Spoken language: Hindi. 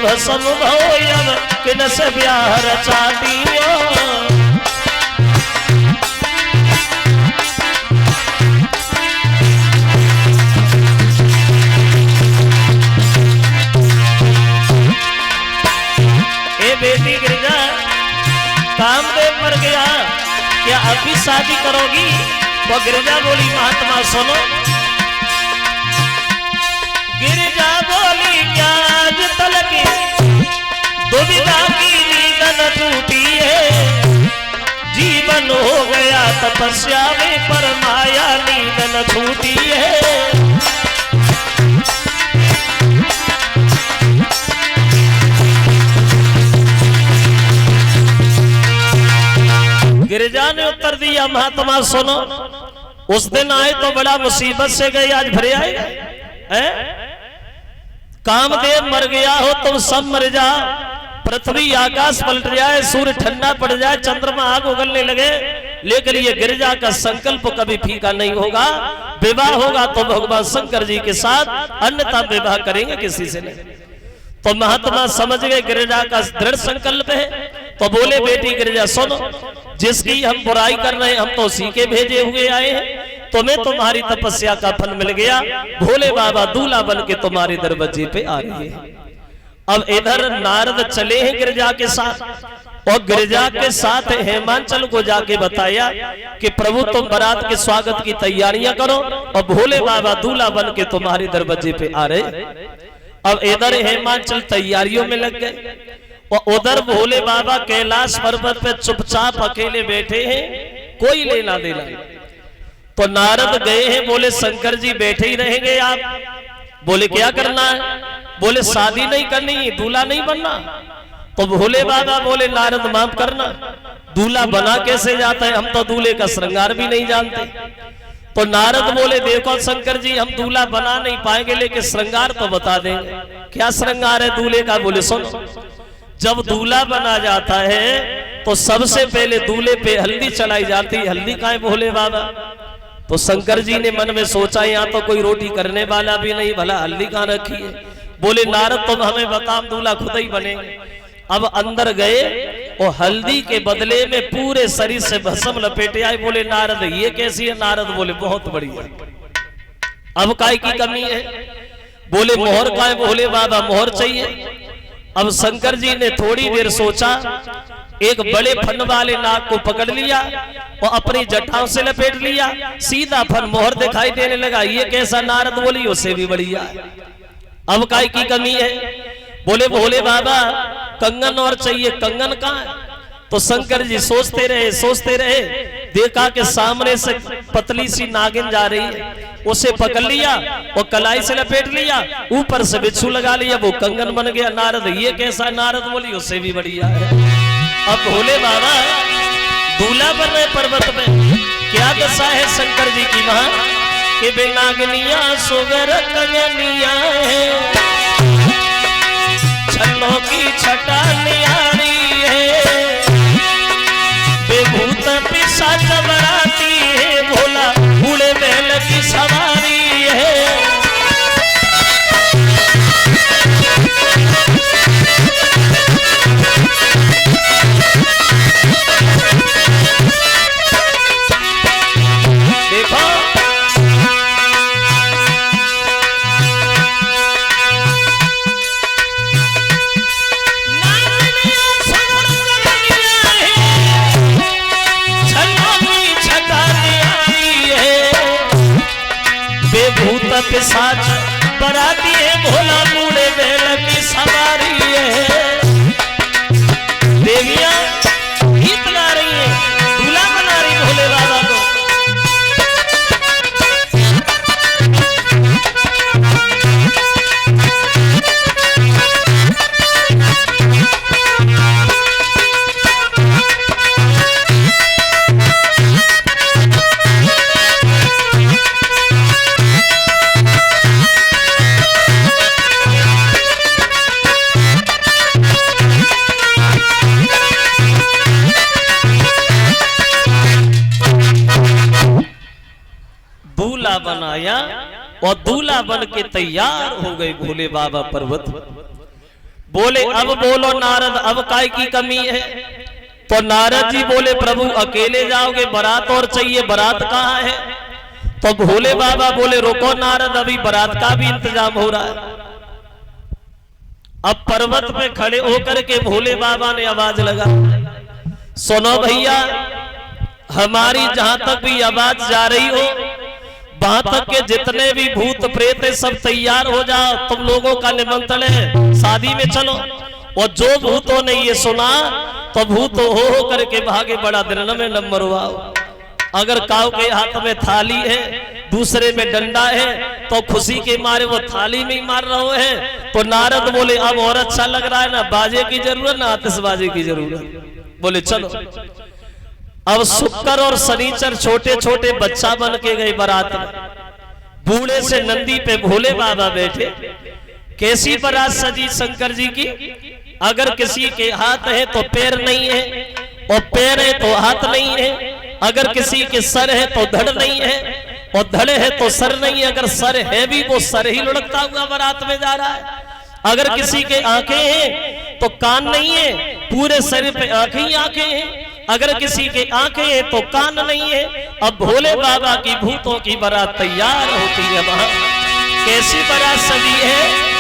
भस्म भोयब किन से ब्याह रचा दियो। ए बेटी गिरिजा, कामदेव मर गया, क्या अभी शादी करोगी? वो गिरिजा बोली महात्मा सुनो। गिरिजा बोली क्या आज तलक दुविधा की नींद न टूटी है। जीवन हो गया तपस्या में पर माया नींद न छूटी है। गिरिजा ने उत्तर दिया महात्मा सुनो, उस दिन आए तो बड़ा मुसीबत से गए, आज भरे आए। कामदेव मर गया हो तुम सब मर जाओ, पृथ्वी आकाश पलट जाए, सूर्य ठंडा पड़ जाए, चंद्रमा आग उगलने लगे, लेकिन ये गिरिजा का संकल्प कभी फीका नहीं होगा। विवाह होगा तो भगवान शंकर जी के साथ, अन्यथा विवाह करेंगे किसी से नहीं। तो महात्मा समझ गए गिरिजा का दृढ़ संकल्प है, तो बोले बेटी गिरिजा सुनो, जिसकी हम बुराई कर रहे हैं हम तो उसी के भेजे हुए आए हैं। तुम्हें तुम्हारी तपस्या का फल मिल गया, भोले बाबा दूल्हा बन के तुम्हारे दरवाजे पे आ रही है। अब इधर नारद चले हैं गिरिजा के साथ, और गिरिजा के साथ हेमांचल को जाके बताया कि प्रभु तुम बारात के स्वागत की तैयारियां करो, और भोले बाबा दूल्हा बन के तुम्हारे दरवाजे पे आ रहे। अब इधर हेमांचल तैयारियों में लग गए, और उधर भोले बाबा कैलाश पर्वत पे चुपचाप अकेले बैठे हैं, कोई लेना देना। तो नारद गए हैं, बोले शंकर जी बैठे ही रहेंगे आप? बोले क्या करना है? बोले शादी नहीं करनी, दूल्हा नहीं बनना। तो भोले बाबा बोले नारद माफ करना, दूल्हा बना कैसे जाता है, हम तो दूल्हे का श्रृंगार भी नहीं जानते। तो नारद बोले देखो शंकर जी, हम दूल्हा बना नहीं पाएंगे, लेकिन श्रृंगार तो बता देंगे। क्या श्रृंगार है दूल्हे का? बोले सुनो, जब दूल्हा बना जाता है तो सबसे पहले दूल्हे पे हल्दी चलाई जाती है। हल्दी का है भोले बाबा? तो शंकर जी ने मन में सोचा यहाँ तो कोई रोटी करने वाला भी नहीं, भला हल्दी कहाँ रखी है। बोले नारद तुम हमें बता, दूल्हा खुद ही बनेंगे। अब अंदर गए और हल्दी के बदले में पूरे शरीर से भस्म लपेटे आए। बोले नारद ये कैसी है? नारद बोले बहुत बढ़िया। अब काय की कमी है? बोले मोहर का है भोले बाबा, मोहर चाहिए। अब शंकर जी ने थोड़ी देर सोचा, एक बड़े फन वाले नाग को पकड़ लिया और अपनी जटाओं से लपेट लिया, सीधा फन मोहर दिखाई देने लगा। ये कैसा? नारद बोली उससे भी बढ़िया। अब काय की कमी है? बोले भोले बाबा कंगन और चाहिए। कंगन कहाँ है? तो शंकर जी सोचते रहे, देखा कि सामने से पतली सी नागिन जा रही है, उसे पकड़ लिया और कलाई से लपेट लिया, ऊपर से बिच्छू लगा लिया, वो कंगन बन गया। नारद ये कैसा? नारद बोली उससे भी बढ़िया है। अब भोले बाबा दूल्हा बन रहे पर्वत में, क्या दशा है शंकर जी की वहां कि बेनागनिया सुगर कंगनिया है, छन्नों की छटा न्यारी है, बेभूत पिशाच बराती है, भोला बूढ़े बैल की सवारी है। देखो पिशाच बराती है, भोला बूढ़े बैल की सवारी है। देवियां गीत गा रही है, दूल्हा बना रही भोले बाबा को। बनाया और दूल्हा बन के तैयार हो गए भोले बाबा पर्वत। बोले अब बोलो नारद, अब काय की कमी है? तो नारद जी बोले प्रभु अकेले जाओगे, बारात और चाहिए, बारात कहाँ है? तो भोले बाबा बोले रुको नारद, अभी बारात का भी इंतजाम हो रहा है। अब पर्वत पे खड़े होकर के भोले बाबा ने आवाज लगा, सुनो भैया, हमारी जहां तक भी आवाज जा रही हो, वहां तक के जितने भी भूत प्रेत सब तैयार हो जाओ, तुम लोगों का निमंत्रण है, शादी में चलो। और जो भूतों ने ये सुना तो भूत हो करके भागे, बड़ा दिन में नंबर हुआ। अगर काऊ के हाथ में थाली है, दूसरे में डंडा है, तो खुशी के मारे वो थाली में ही मार रहे हैं। तो नारद बोले अब और अच्छा लग रहा है ना, बाजे की जरूरत ना आतिशबाजी की जरूरत। बोले चलो। अब शुक्र और शनिचर छोटे छोटे बच्चा बन के गए बारात में। बूढ़े से नंदी पे भोले बाबा बैठे। कैसी बारात सजी शंकर जी की? अगर किसी के हाथ है तो पैर नहीं है, और पैर है तो हाथ नहीं है। अगर किसी के सर है तो धड़ नहीं है, और धड़ है तो सर नहीं है। अगर सर है भी वो सर ही लुढ़कता हुआ बारात में जा रहा है। अगर किसी के आंखें हैं तो कान नहीं है, पूरे शरीर पे आंखें ही आंखें हैं। अगर किसी के आंखें हैं तो कान नहीं है। अब भोले बाबा की भूतों की बारात तैयार होती है। वहां कैसी बारात सजी है?